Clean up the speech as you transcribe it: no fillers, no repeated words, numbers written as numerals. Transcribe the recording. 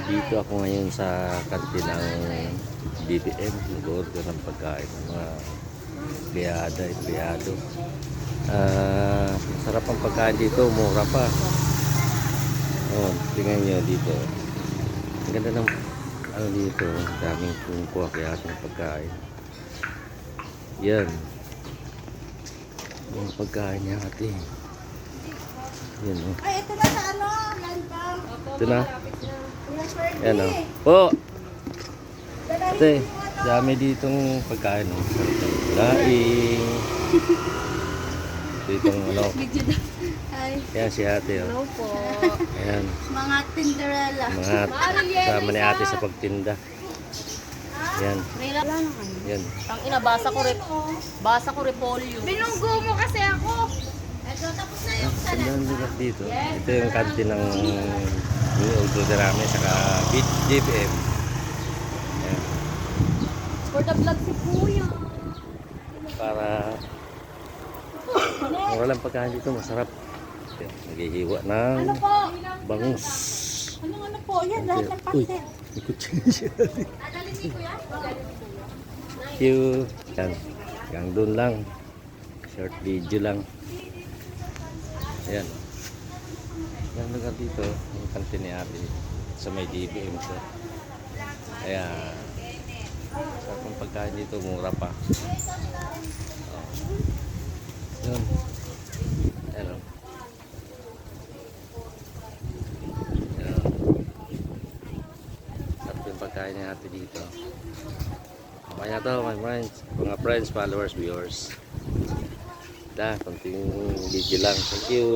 Dito ako ngayon sa kantinang BBM. Nag-order ng pagkain ng mga empleyada, empleyado. Masarap ang pagkain dito, mura pa. Oh, tingnan nyo dito. Ang ganda ng ano dito, daming kungkuha kaya ating pagkain. Yan. Yung pagkain niya ate. Yan oh. Ay, ito na sa ano, landang. Ito na. Yan Yan oh. Po! Ate, dami ditong pagkain oh. Sarap ng pagkain. Ditong ano. Ay, Yan si ate oh. Hello po. Ayan. mga Tinderella. Mga kasama ni ate sa pagtinda. Yan. Wala na kami. Yan. Ang ina, basa ko repolyo. Binunggo mo kasi ako. Ito, tapos na yung Ang ganda lugar dito. Ito yung kantin ng order namin saka GPM. Ayan. For the vlog si Kuya. Para mura lang pagkain dito, masarap. Ayan, naghihiwa ng Ano po? bangus. Ano po? Yan, lahat ng Uy, pansit. may kutsyon siya. Thank you. Yan. Hanggang doon lang. Short video lang. Ayan. Yan lugar dito. Yung kantin ni ate. Sa may DBM ko. Ayan. Sarap ang pagkain dito. Mura pa. Yun. Ayan. Ayan. Sarap yung pagkain ni ate dito. Okay na to, my friends. Mga friends, followers, viewers. Konting video lang. Thank you.